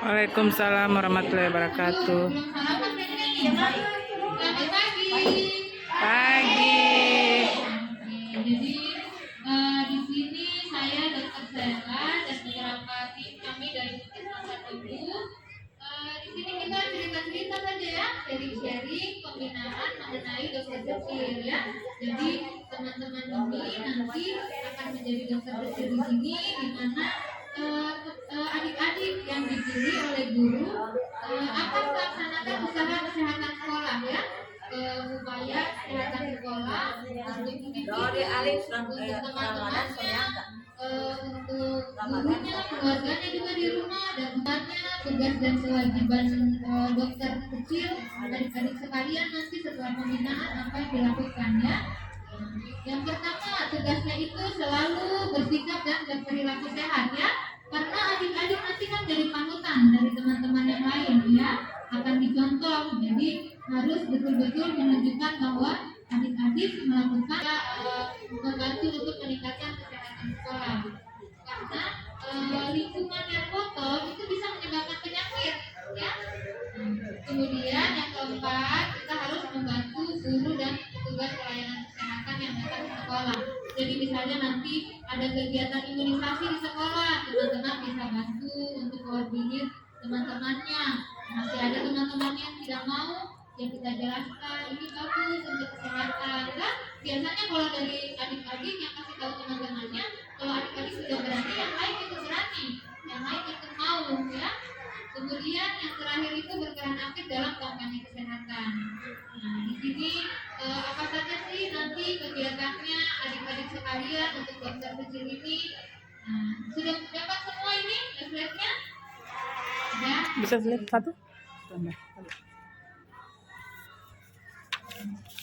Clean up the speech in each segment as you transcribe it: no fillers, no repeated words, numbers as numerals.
Waalaikumsalam warahmatullahi wabarakatuh. Pagi. Jadi di sini saya Dr. Zela dan beberapa tim kami dari Puskesmas Ibu. Di sini kita cerita-cerita saja ya, sharing-sharing pembinaan mengenai dokter kecil ya. Jadi teman-teman ini nanti akan menjadi dokter kecil di sini, di mana adik-adik yang dipilih oleh guru akan melaksanakan usaha kesehatan sekolah ya, upaya kesehatan sekolah untuk teman-temannya, untuk gurunya, keluarganya juga di rumah, dan tugas dan kewajiban dokter kecil adik-adik sekalian nanti setelah pembinaan apa yang dilakukan ya. Yang pertama, tugasnya itu selalu bersikap dan berperilaku sehat ya, karena adik-adik nanti kan jadi panutan dari teman-teman yang lain ya, akan dicontoh. Jadi harus betul-betul menunjukkan bahwa adik-adik melakukan membantu untuk meningkatkan kesehatan sekolah, karena lingkungan yang kotor itu bisa menyebabkan penyakit ya. Kemudian yang keempat, kita harus membantu guru dan petugas pelayanan kesehatan yang datang ke sekolah. Jadi misalnya nanti ada kegiatan imunisasi di sekolah, teman-teman bisa bantu untuk koordinir teman-temannya. Masih ada teman-teman yang tidak mau, yang kita jelaskan ini bagus untuk kesehatan kan. Biasanya kalau dari adik-adik yang kasih tahu teman-temannya, kalau adik-adik sudah berani, yang lain ikut berani, yang lain ikut mau ya. Kemudian yang terakhir itu berperan aktif dalam kampanye kesehatan. Nah, di sini apa saja sih nanti kegiatannya adik-adik sekalian untuk dokter kecil ini? Nah, sudah dapat semua ini slide-nya? Ya. Bisa slide satu?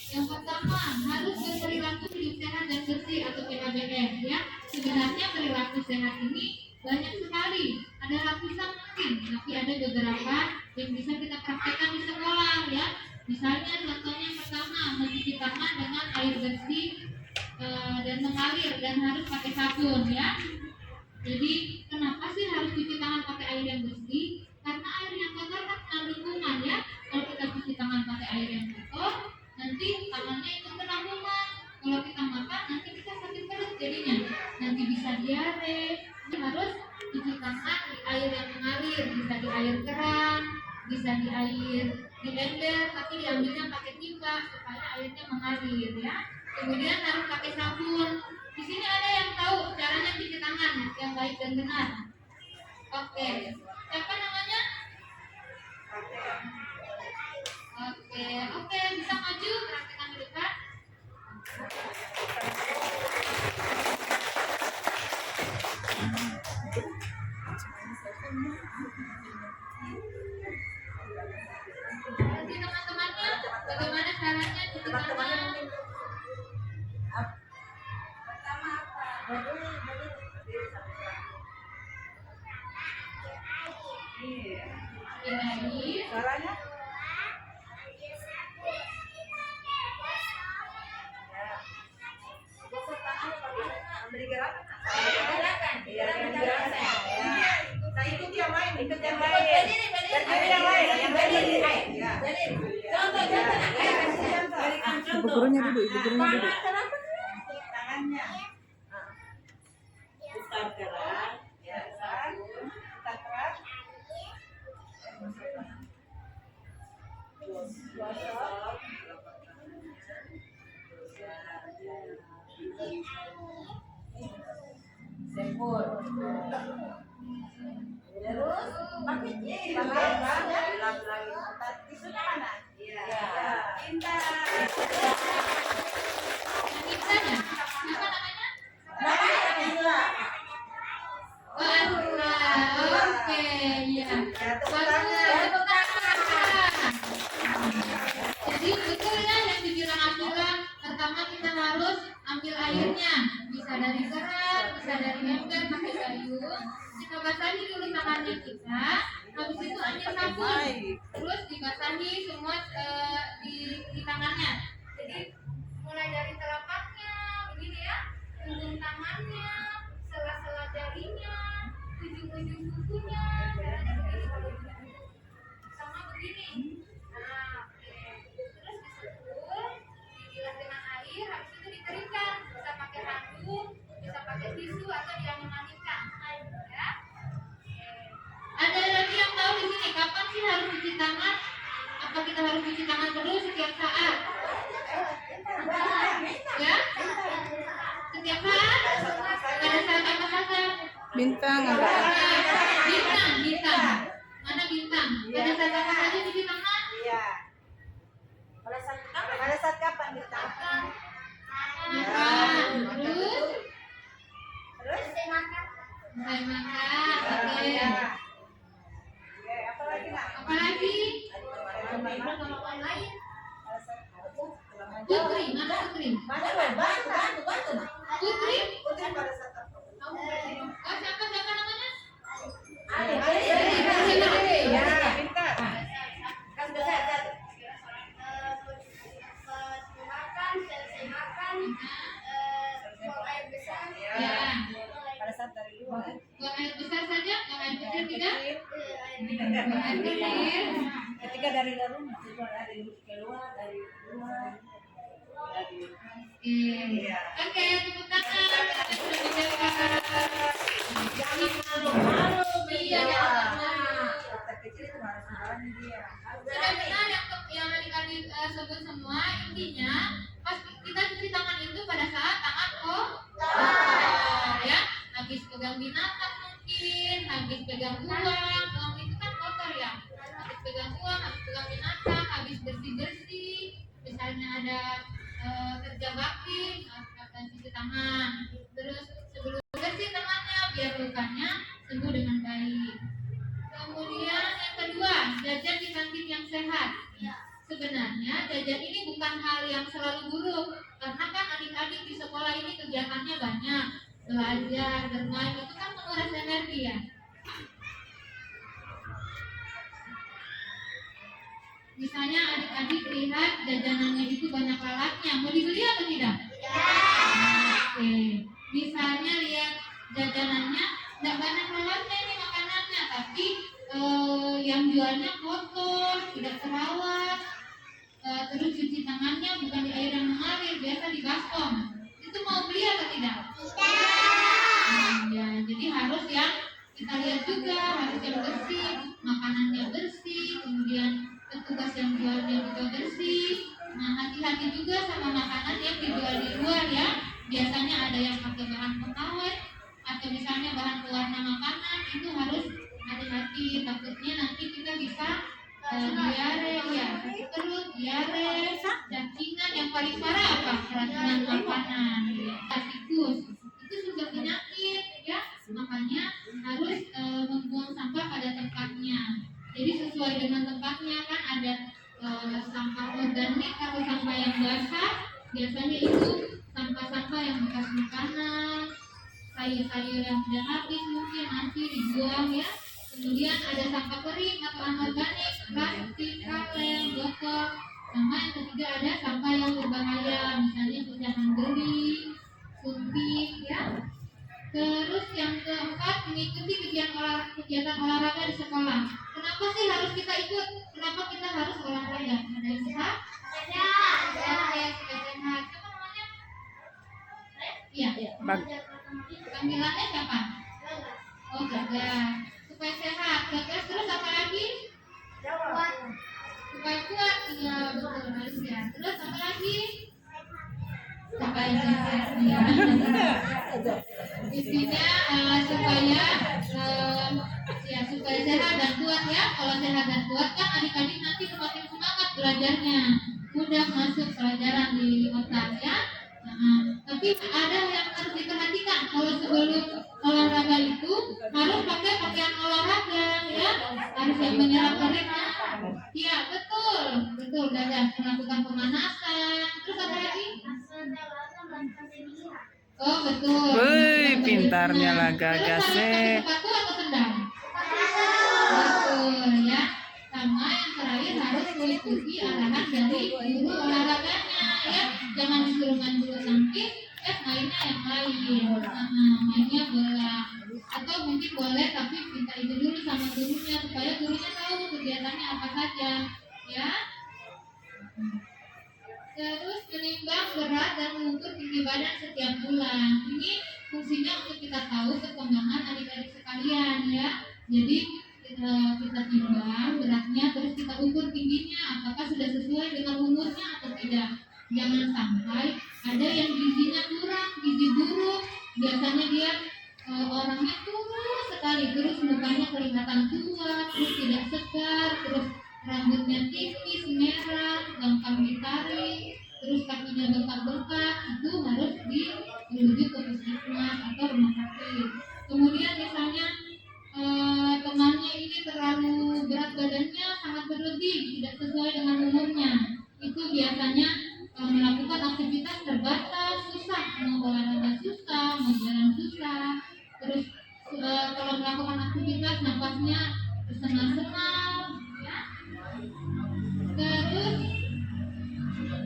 Yang pertama, harus berperilaku hidup sehat dan bersih atau PHBS ya. Sebenarnya perilaku sehat ini banyak sekali, ada lapisan mungkin, tapi ada beberapa yang bisa kita praktekkan di sekolah ya. Misalnya contohnya yang pertama, mencuci tangan dengan air bersih dan mengalir dan harus pakai sabun ya. Jadi kenapa sih harus cuci tangan pakai air yang bersih? Karena air yang kotor kan mengandung kuman ya. Kalau kita cuci tangan pakai air yang kotor, nanti tangannya itu kena kuman. Kalau kita makan, nanti kita sakit perut jadinya. Nanti bisa diare. Harus cuci tangan di air yang mengalir, bisa di air keran, bisa di air di ember, tapi diambilnya pakai timba supaya airnya mengalir ya. Kemudian harus pakai sabun. Di sini ada yang tahu caranya cuci tangan yang baik dan benar? Oke, siapa namanya? Oke, bisa maju praktekkan di depan. Nanti teman-temannya bagaimana caranya cuci tangan? Pertama apa? Ini caranya? Beri gerakan. Saya ikut yang lain, ikut yang lain. Ibu gurunya duduk, Tangannya. Putar keran, ya, sabun, putar keran. Gosok. Sempur. Terus pakai dilap lagi. Tisunya mana? Iya. Pintar. Namanya? Siapa namanya? Namanya Andra. Oke, ya. Jadi betul ya yang dibilang Abdullah. Pertama kita harus ambil airnya, bisa dari keran, bisa dari ember, pakai gayung. Kita basahi dulu tangannya kita, habis itu ambil sabun, terus dibasahi semua di tangannya. Jadi mulai dari telapaknya, begini ya, ujung tangannya, sela-sela jarinya, ujung-ujung kukunya, caranya begini. kita harus cuci tangan terus setiap saat? Ya? Setiap saat? Pada saat apa saja? Bintang ada. Bintang. Mana bintang? Pada saat apa saja cuci tangan? Iya. Pada saat kapan kita? Makan. Terus? Selesai makan. Oke. Apa lagi nak? Apa lagi? Putri, mana Putri? Bantu. Putri? Putri pada saat apa? Oh, siapa namanya? Ya, pintar. Kan besar. Ya. Pada saat dari luar. Buang air besar saja, buang air kecil tidak? Buang Buang air kecil. Ketika dari rumah, keluar dari luar. Oke, tepuk tangan. Iya, Kota kecil itu harus berani dia. sudah benar yang adik-adik sebut semua. Intinya, pas kita cuci tangan itu pada saat tangan kotor, ya. Habis pegang binatang mungkin, habis pegang uang itu kan kotor ya. Habis pegang uang, habis pegang binatang, habis bersih-bersih. Misalnya ada kerja bakti, akan cuci tangan. Terus sebelum bersih tangannya biar lukanya sembuh dengan baik. Kemudian yang kedua, jajan di kantin yang sehat. Sebenarnya jajan ini bukan hal yang selalu buruk, karena kan adik-adik di sekolah ini kegiatannya banyak, belajar, bermain, itu kan menguras energi ya. Misalnya adik-adik lihat jajanannya itu banyak lalatnya, mau dibeli atau tidak? Oke. Misalnya lihat jajanannya nggak banyak lalatnya ini makanannya, tapi yang jualnya kotor, tidak terawat, terus cuci tangannya bukan di air yang mengalir, biasa di baskom. Itu mau beli atau tidak? Ya, jadi harus yang kita lihat juga, harus yang bersih, makanannya bersih, kemudian petugas yang jualnya juga bersih. Nah, hati-hati juga sama makanan yang dijual di luar ya. Biasanya ada yang pakai bahan pengawet atau misalnya bahan pewarna makanan, itu harus hati-hati, takutnya nanti kita bisa diare ya, sakit perut, diare, cacingan. Yang paling parah apa? Keracunan makanan, tikus, itu juga penyakit ya. Makanya harus membuang sampah pada tempatnya. Jadi sesuai dengan tempatnya, kan ada sampah organik atau sampah yang basah. Biasanya itu sampah-sampah yang bekas makanan, sayur-sayur yang sudah habis mungkin nanti dibuang ya. Kemudian ada sampah kering atau anorganik, plastik, kaleng, botol. Sama yang ketiga ada sampah yang berbahaya, misalnya pecahan geli, suntik ya. Terus yang keempat, mengikuti kegiatan olahraga di sekolah. Kenapa sih harus kita ikut? Kenapa kita harus olahraga? Ada yang bisa? Ada. Oke, supaya sehat. Siapa namanya? Iya. Panggilannya siapa? Oh, Gaga. Supaya sehat. Gaga, terus apa lagi? Supaya kuat. Iya, betul, harus ya. Terus apa lagi? Supaya sehat. Ya. Intinya supaya sehat dan kuat ya. Kalau sehat dan kuat kan adik-adik nanti semakin semangat belajarnya, mudah masuk pelajaran di otak ya. Tapi ada yang harus diperhatikan, kalau sebelum olahraga itu harus pakai pakaian olahraga ya, harus yang menyerap keringat. Iya betul Gagas, melakukan pemanasan. Terus apa lagi? Oh betul. Wih, pintarnya lah Gagas. Sepatu atau sendal? Betul ya. Sama yang terakhir harus mengikuti arahan dari guru olahraganya ya. Jangan disuruh main bulu tangkis, mainnya yang lain. Mainnya bola. Atau mungkin boleh tapi minta izin dulu sama gurunya supaya gurunya tahu kegiatannya apa saja ya. Terus menimbang berat dan mengukur tinggi badan setiap bulan. Ini fungsinya untuk kita tahu perkembangan adik-adik sekalian ya. Jadi kita timbang beratnya, terus kita ukur tingginya apakah sudah sesuai dengan umurnya atau tidak. Jangan sampai ada yang gizinya kurang, gizi buruk, biasanya dia orangnya kurus sekali, terus mukanya kelihatan tua, terus tidak segar, terus rambutnya tipis, merah, gampang ditarik, terus kakinya bengkak-bengkak. Itu harus dirujuk ke puskesmas atau rumah sakit. Kemudian misalnya temannya ini terlalu berat badannya, sangat berlebih, tidak sesuai dengan umurnya, itu biasanya melakukan aktivitas terbatas, susah, mau olahraga susah, mau jalan susah, terus kalau melakukan aktivitas napasnya sengal-sengal, ya. Terus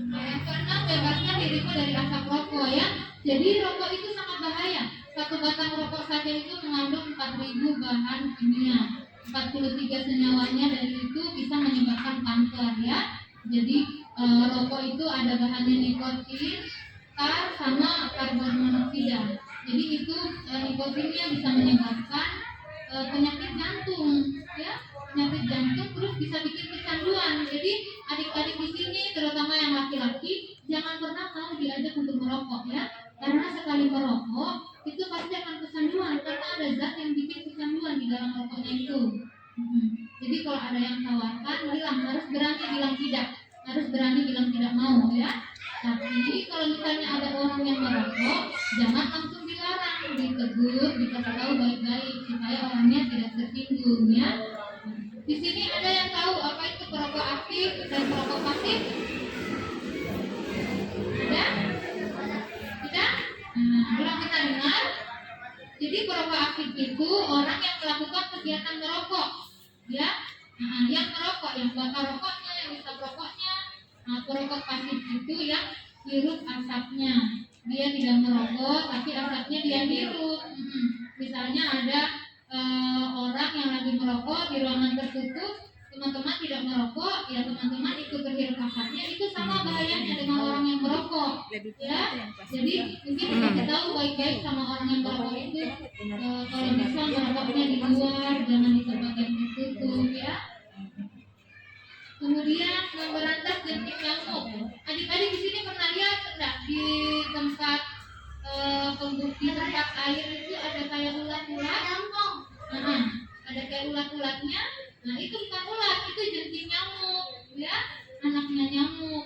yang keenam, bebaskan dirimu dari asap rokok, ya. Jadi rokok itu sangat bahaya. Satu batang rokok saja itu mengandung 4.000 bahan kimia, 43 senyawanya dari itu bisa menyebabkan kanker, ya. Jadi rokok itu ada bahannya nikotin, tar, sama karbon monoksida. Jadi itu nikotinnya bisa menyebabkan penyakit jantung, ya, penyakit jantung, terus bisa bikin kecanduan. Jadi adik-adik di sini, terutama yang laki-laki, jangan pernah mau diajak untuk merokok, ya, karena sekali merokok itu pasti akan kecanduan karena ada zat yang bikin kecanduan di dalam rokoknya itu. Jadi kalau ada yang tawarkan, bilang, harus berani bilang tidak, harus berani bilang tidak mau, ya. Tapi kalau misalnya ada orang yang merokok, jangan langsung dilarang, ditegur, dikasih tahu baik-baik supaya orangnya tidak tersinggung, ya. Di sini ada yang tahu apa itu perokok aktif dan perokok pasif? Ada? Tidak? Belum kita dengar? Jadi perokok aktif itu orang yang melakukan kegiatan merokok, ya. Yang merokok, yang bakar rokoknya, yang hisap rokoknya. Perokok pasif itu yang hirup asapnya. Dia tidak merokok, tapi asapnya dia hirup. Misalnya ada orang yang lagi merokok di ruangan tertutup, teman-teman tidak merokok, ya teman-teman ikut terhirup asapnya, itu sama bahayanya dengan orang yang merokok, ya. Jadi mungkin kita tahu baik-baik sama orang yang merokok itu, kalau bisa merokoknya di luar, jangan di tempat yang tertutup, ya. Kemudian memberantas jentik nyamuk. Adik-adik di sini pernah lihat enggak di tempat di tempat air itu ada kayak ulat-ulat? Ada kayak ulat-ulatnya. Nah, itu bukan ulat, itu jentik nyamuk, ya, anaknya nyamuk.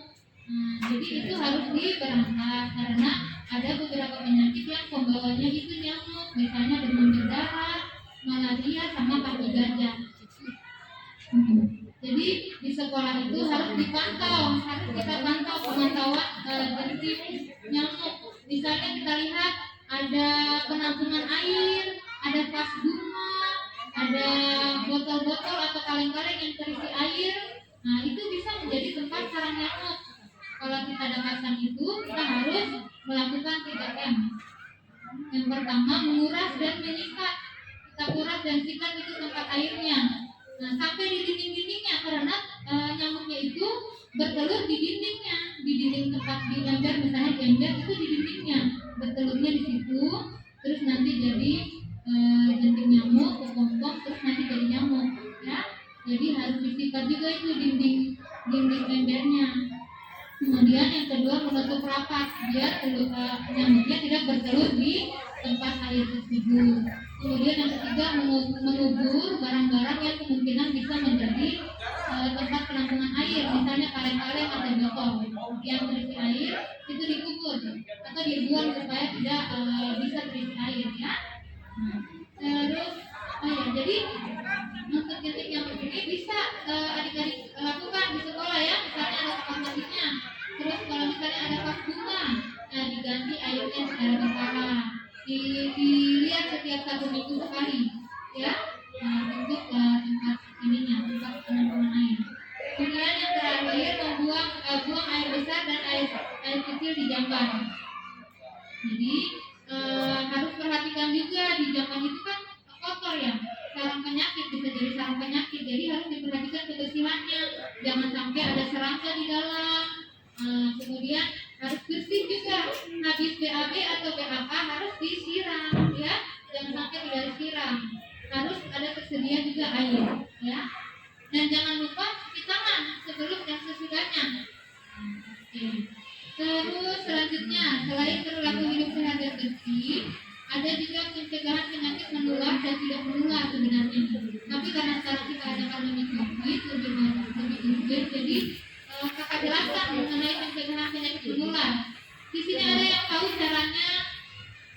Jadi itu harus diberantas karena ada beberapa penyakit yang pembawanya itu nyamuk, misalnya demam berdarah, malaria, sama kaki gajah. Jadi di sekolah itu harus dipantau, harus kita pantau pemantauan jentik nyamuk. Misalnya kita lihat ada penampungan air, ada vas bunga, ada botol-botol atau kaleng-kaleng yang terisi air. Nah, itu bisa menjadi tempat sarang nyamuk. Kalau kita dapatkan itu, kita harus melakukan 3M. Yang pertama, menguras dan menyikat. Kita kuras dan sikat itu tempat airnya. Nah, sampai di dinding-dindingnya, karena nyamuknya itu bertelur di dindingnya, di dinding tempat di ember, misalnya di ember itu di dindingnya, bertelurnya di situ, terus nanti jadi jentik nyamuk, kepompong, terus nanti jadi nyamuk, ya. Jadi harus disikat juga itu dinding embernya. Kemudian yang kedua, menutup rapat biar nyamuknya tidak bertelur di tempat air tersebut. Kemudian yang ketiga, mengubur barang-barang yang kemungkinan bisa menjadi tempat penampungan air, misalnya kaleng-kaleng atau botol yang terisi air, itu dikubur atau dibuang supaya tidak bisa terisi air, ya. Terus jadi untuk jentik nyamuk ini bisa adik-adik lakukan di sekolah, ya. Misalnya ada kamar mandinya, terus kalau misalnya ada vas bunga, diganti airnya secara berkala, dilihat setiap 1 minggu sekali, ya, untuk tempat ininya, tempat penampungan air. Kemudian yang terakhir, buang air besar dan air kecil di jamban. Jadi harus perhatikan juga, di jamban itu kan kotor, ya, sarang penyakit, bisa jadi sarang penyakit, jadi harus diperhatikan kebersihannya, jangan sampai ada serangga di dalam. Kemudian harus bersih juga, habis BAB atau BAK harus disiram, ya, jangan sampai tidak disiram, harus ada ketersediaan sedia juga air, ya. Dan jangan lupa cuci tangan sebelum dan sesudahnya. Oke. Terus selanjutnya, selain perilaku hidup sehat dan bersih, ada juga pencegahan penyakit menular dan tidak menular sebenarnya. Tapi karena sekarang kita ada pandemi COVID lebih urgen, jadi kakak jelaskan mengenai pencegahan penyakit menular. Di sini ada yang tahu caranya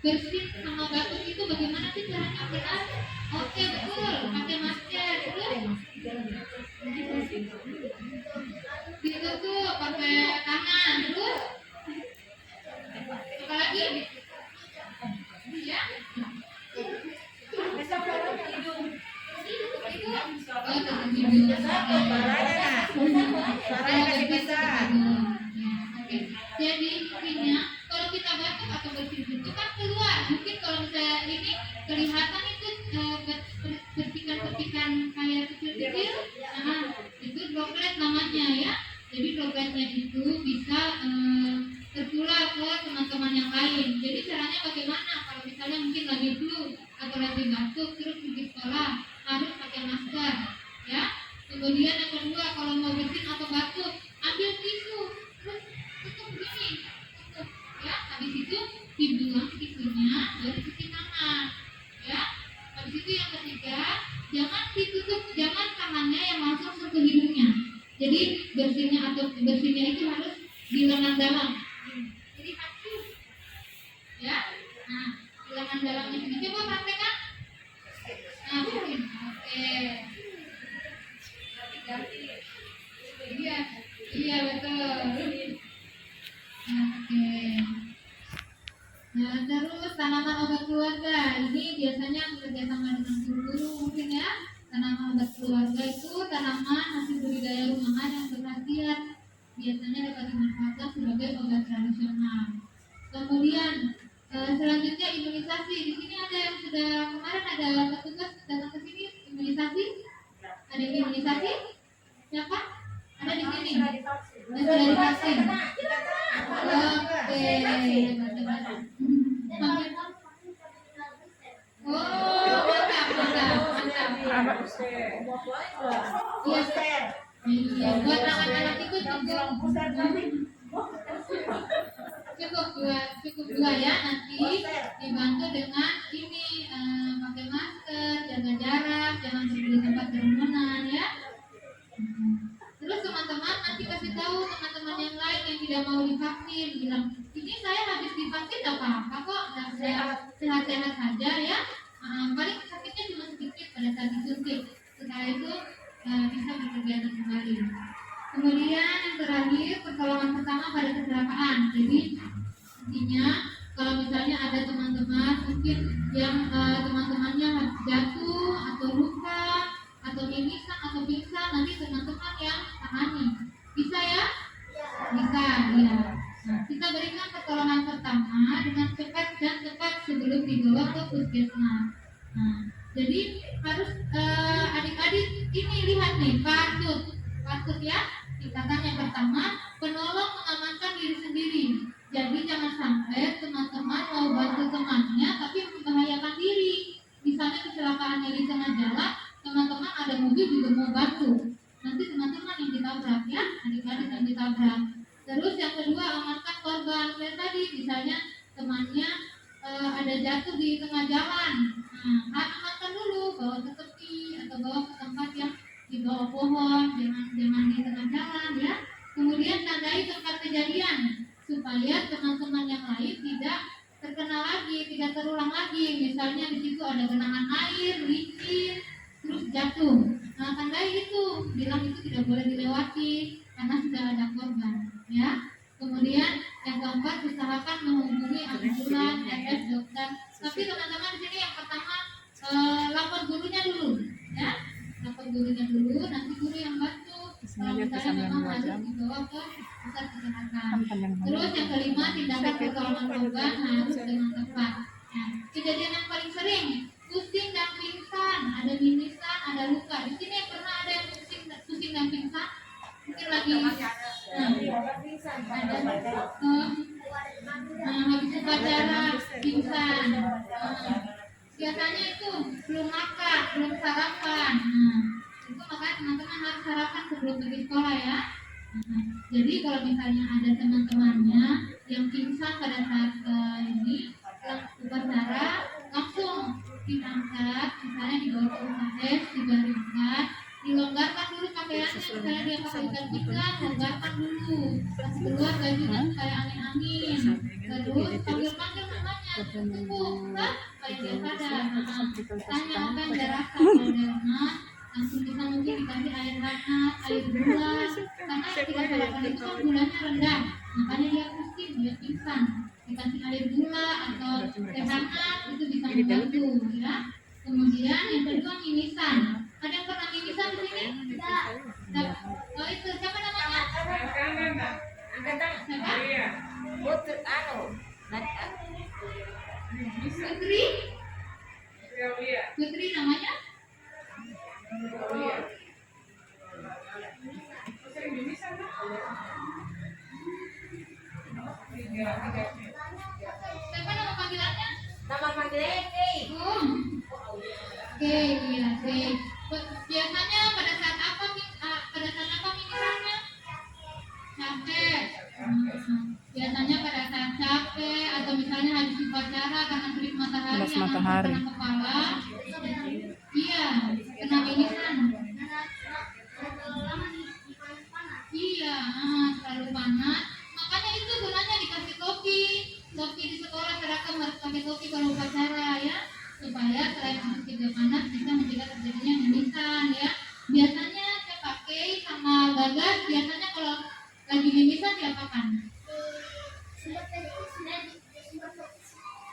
bersin sama batuk itu bagaimana sih caranya benar? Oke, betul, pakai masker, betul. Gitu tuh, pakai tangan, terus apa lagi? Ya. Jadi intinya kalau kita batuk atau bersin itu kan keluar. Mungkin kalau misalnya ini kelihatan itu percikan-percikan kayak kecil-kecil, nah itu droplet namanya ya. Jadi dropletnya itu bisa tertular ke teman-teman yang lain. Jadi caranya bagaimana? Kalau misalnya mungkin lagi flu atau lagi batuk terus pergi sekolah harus pakai masker, ya. Kemudian yang kedua, kalau mau bersin atau batuk, ambil tisu, terus tutup begini, tutup, ya. Habis itu dibuang tisunya, baru cuci tangan, ya. Habis itu yang ketiga, jangan ditutup, jangan tangannya yang langsung sentuh hidungnya. Jadi bersihnya itu harus di lengan dalam. Jadi hancur, ya. Nah, di lengan dalamnya ini coba praktekkan. Nah, mungkin, oke. Iya betul. Oke. Nah, terus tanaman obat keluarga ini biasanya bekerjasama dengan guru-guru mungkin ya. Tanaman obat keluarga itu tanaman hasil budidaya rumahan yang berkhasiat, biasanya dapat dimanfaatkan sebagai obat tradisional. Kemudian selanjutnya imunisasi. Di sini ada yang sudah kemarin ada petugas datang ke sini imunisasi. Ada yang imunisasi? Siapa? Ada di sini. Dan sudah divaksin. Oke. Oh, mantap. Iya, buat anak-anak itu cukup dua ya, nanti dibantu dengan ini pakai masker, jaga jarak, jangan duduk di tempat kerumunan ya. Terus teman-teman nanti kasih tahu teman-teman yang lain yang tidak mau divaksin, bilang ini saya habis divaksin gak apa-apa kok, saya sehat-sehat saja ya. Paling sakitnya cuma sedikit pada saat disuntik, setelah itu bisa berkegiatan kembali. Kemudian yang terakhir, pertolongan pertama pada kecelakaan. Jadi intinya kalau misalnya ada teman-teman mungkin yang teman-temannya jatuh atau luka atau mimisan atau pingsan, nanti teman-teman yang tangani. Bisa ya? Bisa ya. Kita berikan pertolongan pertama dengan cepat dan tepat sebelum dibawa ke puskesmas. Nah, jadi harus adik-adik ini lihat nih, patut ya. Tingkatan yang pertama, penolong mengamankan diri sendiri. Jadi jangan sampai teman-teman mau bantu temannya tapi membahayakan diri. Misalnya kecelakaannya di tengah jalan, teman-teman ada mobil juga mau bantu. Nanti teman-teman yang ditabrak ya, adik-adik yang ditabrak. Terus yang kedua, amankan korban. Kayak tadi, misalnya temannya ada jatuh di tengah jalan. Nah, amankan dulu, bawa ke tepi atau bawa ke tempat yang di bawah pohon, jangan di tengah jalan ya. Kemudian tandai tempat kejadian supaya teman-teman yang lain tidak terkena lagi, tidak terulang lagi. Misalnya di situ ada genangan air, licin, terus jatuh. Nah, tandai itu, bilang itu tidak boleh dilewati karena sudah ada korban ya. Kemudian yang keempat, usahakan menghubungi ambulan, RS, dokter. Tapi teman-teman di sini yang pertama lapor gurunya dulu ya. Lapor gurunya dulu, nanti guru yang bantu. Kalau misalnya memang harus dibawa ke pusat kesehatan. Terus yang kelima, tindakan pertolongan korban harus dengan tepat. Nah, kejadian yang paling sering, pusing dan pingsan, ada mimisan, ada luka. Di sini pernah ada yang pusing dan pingsan? Mungkin lagi habis upacara pingsan. biasanya itu belum makan, belum sarapan. Nah, itu makanya teman-teman harus sarapan sebelum pergi sekolah ya. Nah, jadi kalau misalnya ada teman-temannya yang pingsan pada saat ini upacara, langsung diangkat, misalnya dibawa ke UKS, dibaringkan, dilonggarkan dulu pakaiannya, misalnya dia pakai ikat pinggang, longgarkan dulu, kasih keluar bajunya supaya angin-angin, terus panggil-panggil namanya, tunggu, supaya dia sadar. Tanya apa yang dia rasa, kalau dia lemas, langsung bisa mungkin dikasih air hangat, air gula, karena tidak sarapan itu kan gulanya rendah, makanya dia pusing, dia pingsan. Dikasih air gula atau teh hangat itu bisa membantu ya. Kemudian yang kedua mimisan. Ada yang pernah mimisan di sini? Tidak. Oh itu siapa namanya? Siapa? Putri. Putri namanya? Siapa nama panggilannya? Nama panggilannya Oh. Oke, iya, oke. Biasanya pada saat apa mimisannya? Capek. Biasanya pada saat capek atau misalnya habis upacara karena terik matahari Panas yang matahari. kena kepala. Iya, kena mimisan. Iya, terlalu panas. Makanya itu gunanya dikasih topi. Topi di sekolah seragam harus pakai topi kalau upacara ya, supaya selain untuk mencegah panas bisa mencegah terjadinya mimisan ya. Biasanya saya pakai sama Gagas. Biasanya kalau lagi mimisan diapakan?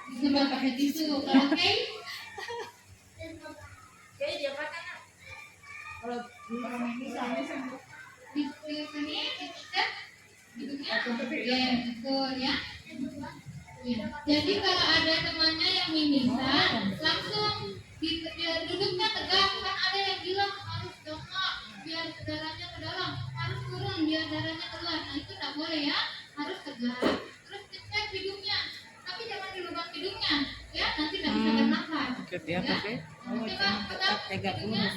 Disemprot pakai tisu. Kalau oke? jadi dia pakai kalau Di sini diikat hidungnya. Oke, betul ya. Ya. Jadi kalau ada temannya yang mimisan, langsung duduknya tegak. Kan ada yang bilang harus jongkok biar darahnya ke dalam, harus turun biar darahnya keluar. Nah itu tidak boleh ya, harus tegak. Terus cek hidungnya, tapi jangan di lubang hidungnya, ya nanti tidak bisa bernafas. Ikut ya, Oke. Coba pegang hidungnya.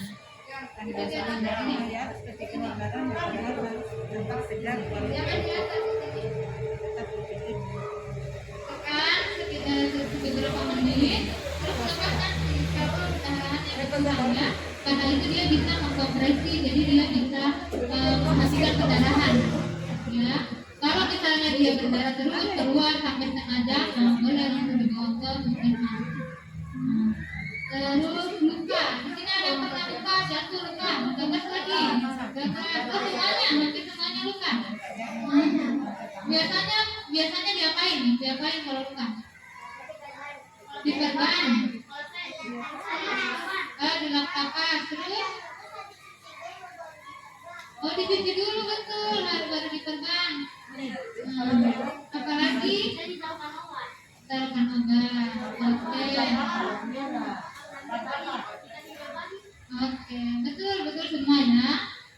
kan biasanya darahnya ya ketika darah padahal harus nampak segar kalau Jangan di atas di sini. tetap positif. Tekan beberapa menit, terus lepaskan kalau darahnya ya. Karena itu dia bisa mengkompresi, jadi dia bisa menghasilkan pendarahan. Ya, kalau misalnya dia berdarah terus keluar sampai setengah jam, nah boleh langsung dibawa ke puskesmas. Terus luka, di sini ada yang pernah luka, jatuh luka, gagas lagi, gagas, oh semuanya, hampir semuanya luka. Biasanya diapain kalau luka? Diperban, dilap kapas, terus dicuci dulu betul, harus baru diperban. Apalagi taruhkan obat. Oke, betul semua ya.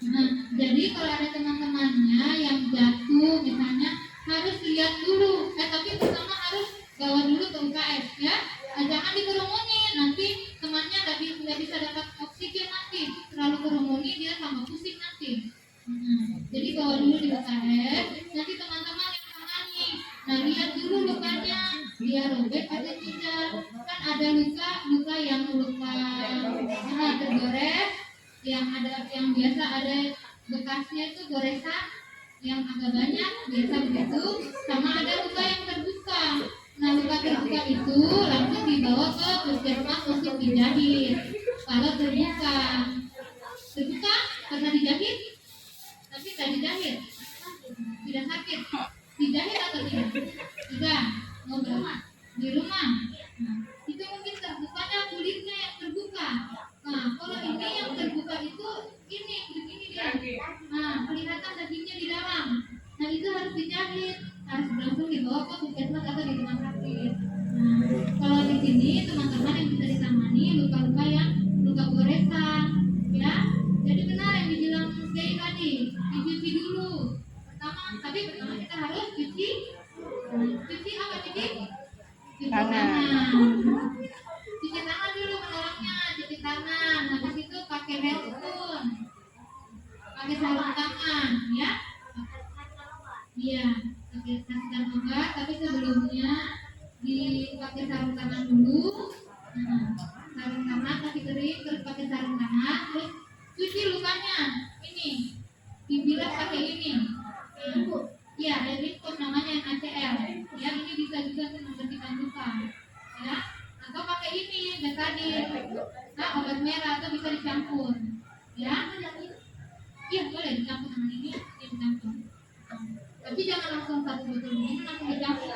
Nah, jadi kalau ada teman-temannya yang jatuh misalnya harus lihat dulu. Tapi pertama harus bawa dulu ke UKS ya. Jangan dikerumunin, nanti temannya nggak bisa dapat oksigen nanti. Terlalu kerumuni dia tambah pusing nanti. Jadi bawa dulu di UKS, nanti teman-teman yang tangani. Nah lihat dulu lukanya, dia robek atau tidak. Kan ada luka yang luka tergores, yang biasa ada bekasnya itu goresan, yang agak banyak biasa begitu. Sama ada luka yang terbuka. Nah luka terbuka itu langsung dibawa ke puskesmas untuk dijahit. Kalau terbuka pernah dijahit? Tapi tidak dijahit, tidak sakit, dijahit atau tidak? Tidak, ngobrol di rumah. Nah, itu mungkin terbukanya kulitnya yang terbuka. Nah, kalau ini yang terbuka itu ini begini dia. Nah, kelihatan dagingnya di dalam. Nah, itu harus dijahit, harus langsung dibawa ke puskesmas atau di rumah sakit. Nah, kalau di sini teman-teman yang bisa ditangani luka-luka yang luka goresan, ya. Jadi benar yang dibilang Kiai tadi, dicuci dulu. Pertama kita harus cuci apa cuci tangan. Cuci tangan enggak, tapi sebelumnya dipakai sarung tangan dulu. Nah, sarung tangan kasih kering, terus pakai sarung tangan, terus cuci lukanya. Ini dibilas pakai ini. Ya, Erythroid namanya NaCl. Ya, ini bisa juga untuk membersihkan luka. Ya, atau pakai ini betadine. Nah, obat merah atau bisa dicampur. Ya, iya boleh dicampur sama ini, dicampur. Tapi jangan langsung satu botol ini langsung dicampur.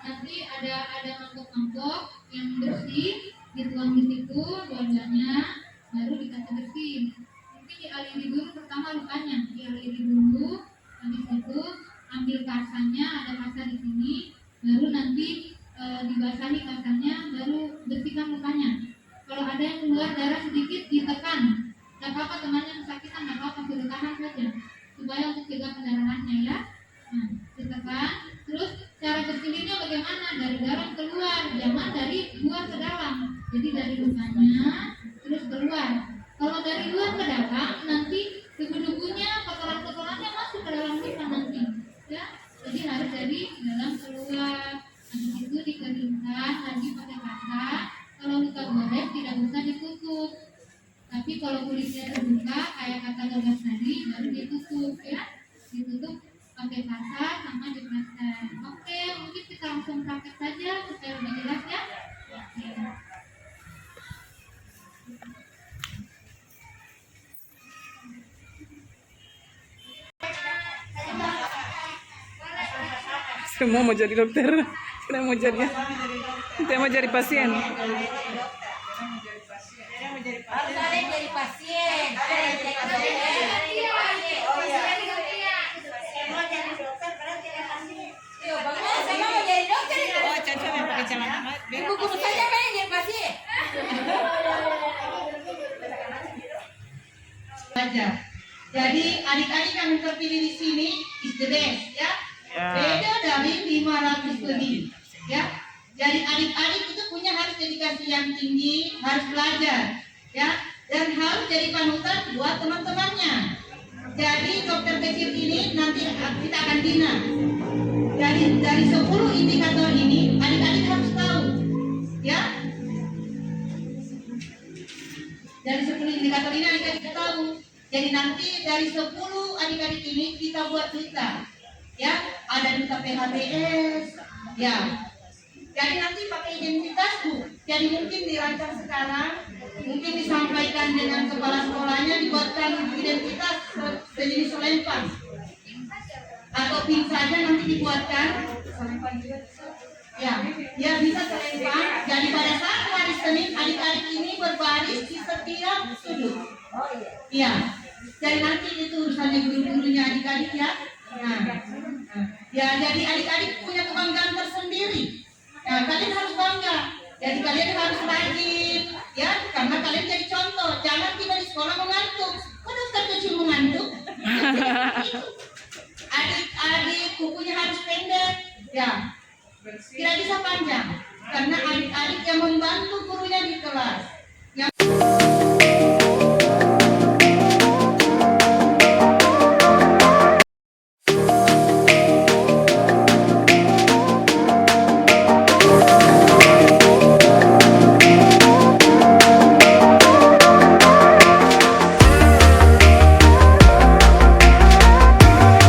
Nanti ada mangkok-mangkok yang bersih, dituang di situ dua-duanya, baru dikasih bersih. Mungkin dialiri dulu pertama lukanya, dialiri dulu, habis itu ambil kasanya, ada kasa di sini, baru nanti dibasahi kasanya, baru bersihkan lukanya. Kalau ada yang keluar darah sedikit ditekan, nggak apa-apa temannya kesakitan, nggak apa-apa, suruh tahan saja supaya untuk cegah pendarahannya ya. Nah, ditekan, terus cara bersihinnya bagaimana? Dari dalam keluar, jangan dari luar ke dalam. Jadi dari lukanya terus keluar. Kalau dari luar ke dalam, nanti debu-debunya, kotoran-kotorannya masuk ke dalam luka nanti. Ya, jadi harus dari dalam keluar. Habis itu dikeringkan lagi pakai kasa. Kalau luka gores tidak usah ditutup. Tapi kalau kulitnya terbuka kayak kata Gagas tadi, baru ditutup ya. Ditutup pakai kasa sama diplaster. Oke, mungkin kita langsung praktek saja supaya lebih jelas ya. Oke. Semua mau jadi dokter. Saya mau jadi pasien. Harus ada yang jadi pasien. Semua jadi dokter, padahal jadi pasien. Yo, bagaimana sama mau jadi dokter itu? Oh, Caca yang pakai celana. Ibu guru saja kan yang jadi pasien. Belajar. Jadi adik-adik yang terpilih di sini is the best ya. Beda dari 500 lebih ya. Jadi adik-adik itu punya harus dedikasi yang tinggi, harus belajar ya, dan harus jadi panutan buat teman-temannya. Jadi dokter kecil ini nanti kita akan bina. Jadi dari 10 indikator ini adik-adik harus tahu ya. Dari 10 indikator ini adik-adik tahu. Jadi nanti dari 10 adik-adik ini kita buat duta ya, ada duta PHBS ya. Jadi nanti pakai identitas Bu. Jadi mungkin dirancang sekarang, mungkin disampaikan dengan kepala sekolahnya, dibuatkan identitas sejenis selempang atau pin saja nanti dibuatkan ya, ya bisa selempang. Jadi pada saat hari Senin adik-adik ini berbaris di setiap sudut ya. Jadi nanti itu urusannya guru-gurunya adik-adik ya. Ya, jadi adik-adik punya kebanggaan tersendiri. Nah, kalian harus bangga. Jadi kalian harus rajin, ya, karena kalian jadi contoh. Jangan kita di sekolah mengantuk. Kok dokter kecil mengantuk? Itu